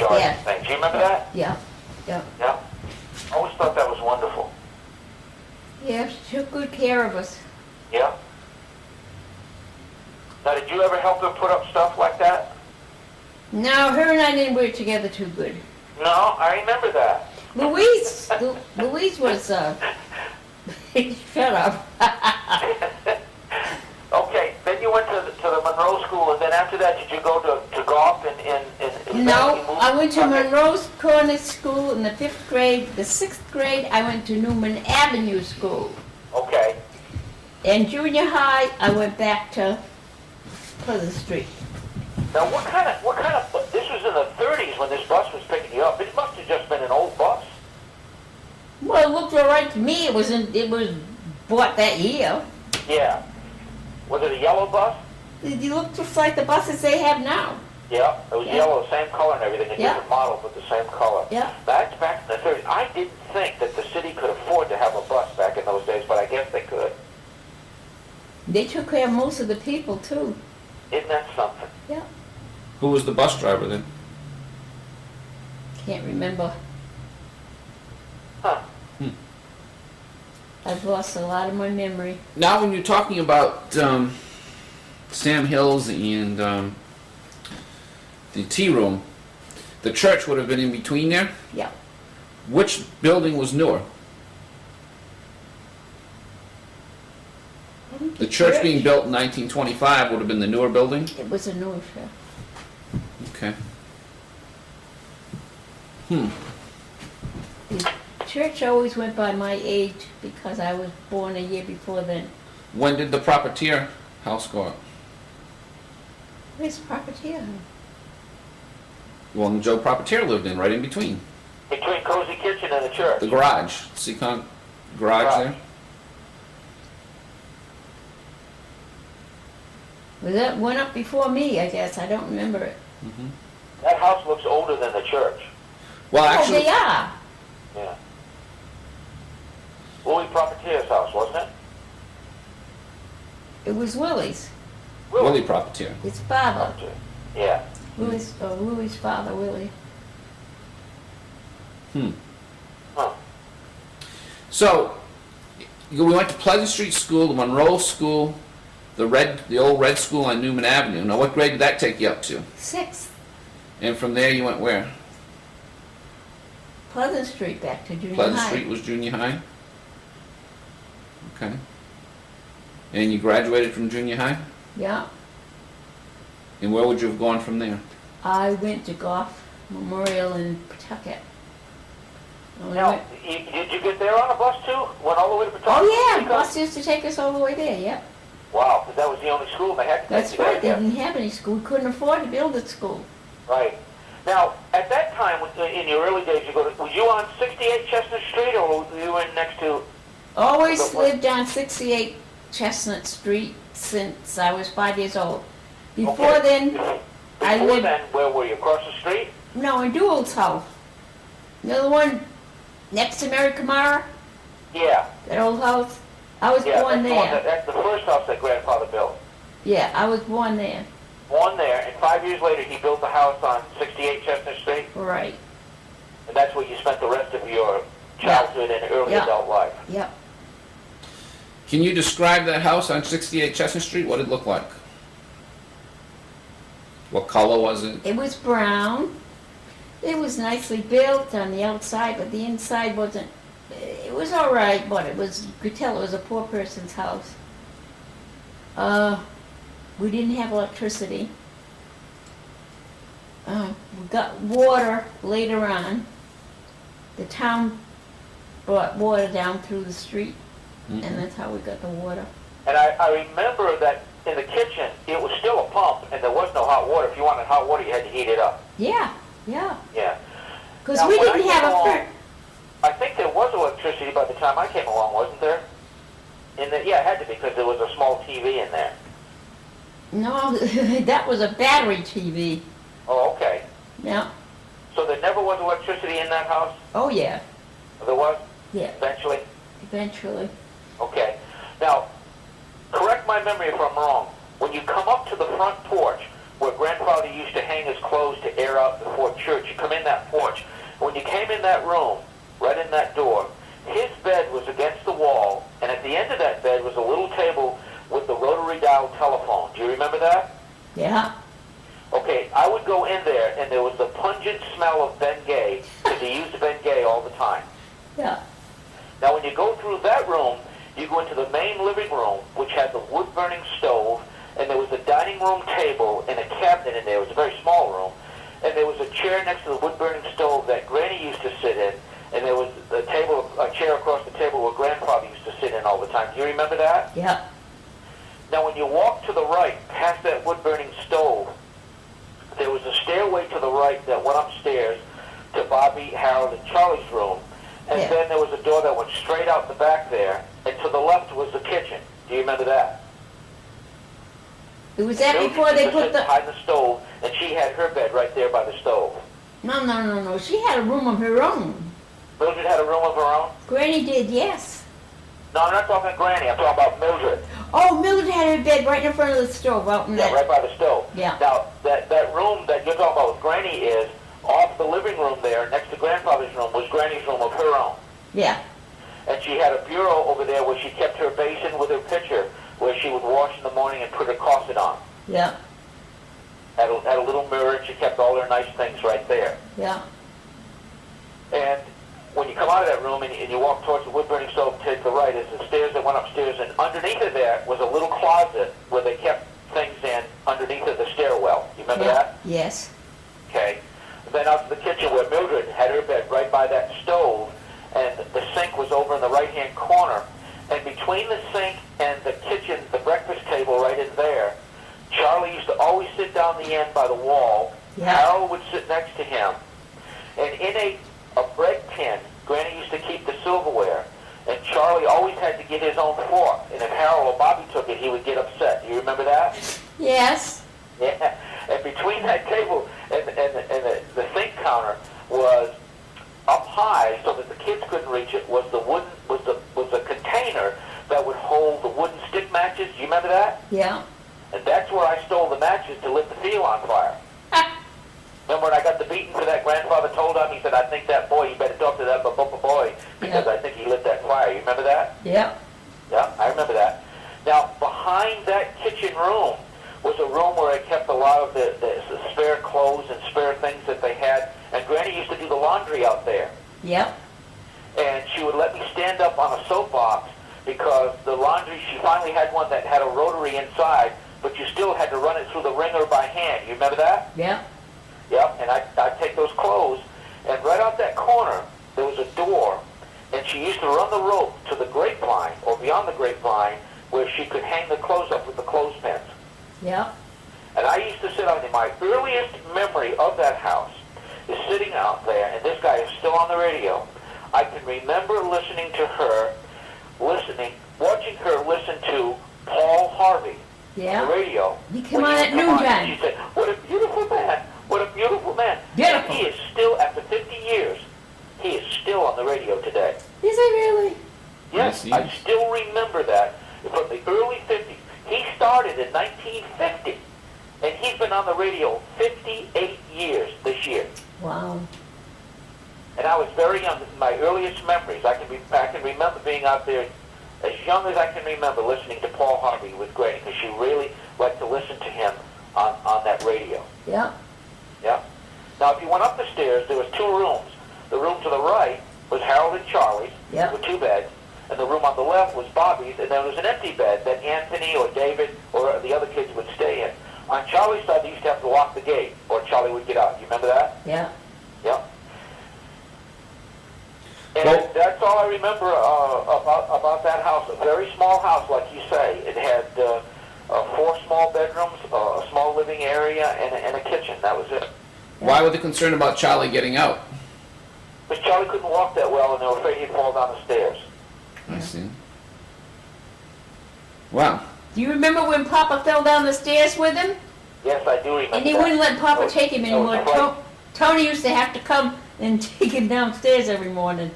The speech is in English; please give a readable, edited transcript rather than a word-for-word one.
charging Yeah. thing. Do you remember that? Yeah, yeah. Yeah. I always thought that was wonderful. Yeah, she took good care of us. Yeah. Now, did you ever help her put up stuff like that? No, her and I didn't work together too good. No, I remember that. Louise was, shut up. Okay, then you went to the Monroe School, and then after that, did you go to golf in No, I went to Okay. Monroe's Corner School in the 5th grade. The 6th grade, I went to Newman Avenue School. Okay. In junior high, I went back to Pleasant Street. Now, what kind of, this was in the 30s when this bus was picking you up. It must have just been an old bus. Well, it looked all right to me. It was bought that year. Yeah. Was it a yellow bus? It looked just like the buses they have now. Yeah, it was Yeah. yellow, same color and everything, a Yeah. different model, but the same color. Yeah. Back in the 30s, I didn't think that the city could afford to have a bus back in those days, but I guess they could. They took care of most of the people, too. Isn't that something? Yeah. Who was the bus driver then? Can't remember. Huh. I've lost a lot of my memory. Now, when you're talking about Sam Hills and the tea room, the church would have been in between there. Yeah. Which building was newer? The church being built in 1925 would have been the newer building? It was a new show. Okay. The church always went by my age because I was born a year before then. When did the Propertier house go up? Where's Propertier? Well, Joe Propertier lived in, right in between. Between Cozy Kitchen and the church. The garage. Seacon garage there. Well, that went up before me, I guess. I don't remember it. That house looks older than the church. Well, Oh, actually, they are. Yeah. Louis Propertier's house, wasn't it? It was Willie's. Willie Propertier. His father. Propertier. Yeah. Louis' father, Willie. Huh. So, we went to Pleasant Street School, the Monroe School, the old Red School on Newman Avenue. Now, what grade did that take you up to? 6th. And from there, you went where? Pleasant Street back to junior Pleasant high. Street was junior high? Okay. And you graduated from junior high? Yeah. And where would you have gone from there? I went to Goff Memorial in Pawtucket. Now, did you get there on a bus too? Went all the way to Pawtucket? Oh yeah, bus used to take us all the way there, yeah. Wow, because that was the only school they had to That's take you right, they there. didn't have any school, we couldn't afford to build a school. Right. Now, at that time, in your early days, were you on 68 Chestnut Street, or were you in next to? Always lived on 68 Chestnut Street since I was 5 years old. Before then, I Before lived, then, where were you? Across the street? no, in Dual's house. You know the one next to Mary Kamara, Yeah. that old house? I was Yeah. born That's the one there. that's the first house that grandfather built. Yeah, I was born there. Born there, and 5 years later, he built a house on 68 Chestnut Street, Right, and that's where you spent the rest of your childhood and early Yeah. adult life. yep. Can you describe that house on 68 Chestnut Street? What did it look like? What color was it? It was brown. It was nicely built on the outside, but the inside wasn't. It was all right, but it was. You could tell it was a poor person's house. We didn't have electricity. We got water later on. The town brought water down through the street, and that's how we got the water. And I remember that in the kitchen, it was still a pump, and there was no hot water. If you wanted hot water, you had to heat it up. Yeah, yeah. Yeah. Because Now, we when I didn't came have a along- furnace. I think there was electricity by the time I came along, wasn't there? Yeah, it had to be, because there was a small TV in there. No, that was a battery TV. Oh, okay. Yeah. So there never was electricity in that house? Oh yeah. There was? Yeah. Eventually? Eventually. Okay. Now, correct my memory if I'm wrong. When you come up to the front porch, where grandfather used to hang his clothes to air out before church, you come in that room, right in that door, his bed was against the wall, and at the end of that bed was a little table with the rotary dial telephone. Do you remember that? Yeah. Okay, I would go in there, and there was the pungent smell of Bengay, because he used Bengay all the time. Yeah. Now, when you go through that room, you go into the main living room, which had the wood-burning stove, and there was a dining room table and a cabinet in there. It was a very small room. And there was a chair next to the wood-burning stove that Granny used to sit in, and there was a chair across the table where Grandfather used to sit in all the time. Do you remember that? Yeah. Now, when you walk to the right, past that wood-burning stove, there was a stairway to the right that went upstairs to Bobby, Harold, and Charlie's room. And Yeah. then there was a door that went straight out the back there, and to the left was the kitchen. Do you remember that? It was that Mildred before they used to put sit the... behind the stove, and she had her bed right there by the stove. No. She had a room of her own. Mildred had a room of her own? Granny did, yes. No, I'm not talking Granny. I'm talking about Mildred. Oh, Mildred had her bed right in front of the stove out in Yeah, that... right by the stove. Yeah. Now, that room that you're talking about with Granny is off the living room there, next to Grandfather's room, was Granny's room of her own. Yeah. And she had a bureau over there where she kept her basin with her pitcher, where she would wash in the morning and put her corset on. Yeah. Had a little mirror, and she kept all her nice things right there. Yeah. And when you come out of that room and you walk towards the wood-burning stove, take the right, is the stairs that went upstairs, and underneath of there was a little closet where they kept things in underneath of the stairwell. You remember that? Yes. Okay. And then out to the kitchen where Mildred had her bed right by that stove, and the sink was over in the right-hand corner. And between the sink and the kitchen, the breakfast table right in there, Charlie used to always sit down the end by the wall. Yeah. Harold would sit next to him. And in a bread tin, Granny used to keep the silverware. And Charlie always had to get his own fork. And if Harold or Bobby took it, he would get upset. Do you remember that? Yes. Yeah. And between that table and the sink counter was up high, so that the kids couldn't reach it, was a container that would hold the wooden stick matches. Do you remember that? Yeah. And that's where I stole the matches to lit the field on fire. Remember when I got the beating for that? Grandfather told him, he said, "I think that boy, you better talk to that boy, because I think he lit that fire." You remember that? Yeah. Yeah, I remember that. Now, behind that kitchen room was a room where I kept a lot of the spare clothes and spare things that they had. And Granny used to do the laundry out there. Yep. And she would let me stand up on a soapbox because the laundry, she finally had one that had a rotary inside, but you still had to run it through the wringer by hand. You remember that? Yep. Yep. And I'd take those clothes, and right out that corner, there was a door, and she used to run the rope to the grapevine, or beyond the grapevine, where she could hang the clothes up with the clothespins. Yep. And I used to sit on, my earliest memory of that house is sitting out there, and this guy is still on the radio. I can remember listening to her, watching her listen to Paul Harvey on the radio. He came When on he at would come on, noontime. She said, "What a beautiful man! What a beautiful man!" Beautiful. And he is still, after 50 years, he is still on the radio today. Is he really? Yes, Yes, he I is. still remember that from the early 50s. He started in 1950, and he's been on the radio 58 years this year. Wow. And I was very young. This is my earliest memories. I can remember being out there as young as I can remember listening to Paul Harvey with Granny, because she really liked to listen to him on that radio. Yep. Yeah. Now, if you went up the stairs, there was two rooms. The room to the right was Harold and Charlie's Yep. with two beds, and the room on the left was Bobby's, and there was an empty bed that Anthony or David or the other kids would stay in. On Charlie's side, they used to have to lock the gate, or Charlie would get out. You remember that? Yeah. Yeah. And Well- that's all I remember about that house. A very small house, like you say. It had 4 small bedrooms, a small living area, and a kitchen. That was it. Why were they concerned about Charlie getting out? Because Charlie couldn't walk that well, and they were afraid he'd fall down the stairs. I see. Wow. Do you remember when Papa fell down the stairs with him? Yes, I do remember And he that. wouldn't let Papa That was- take him that was anymore. right. Tony used to have to come and take him downstairs every morning.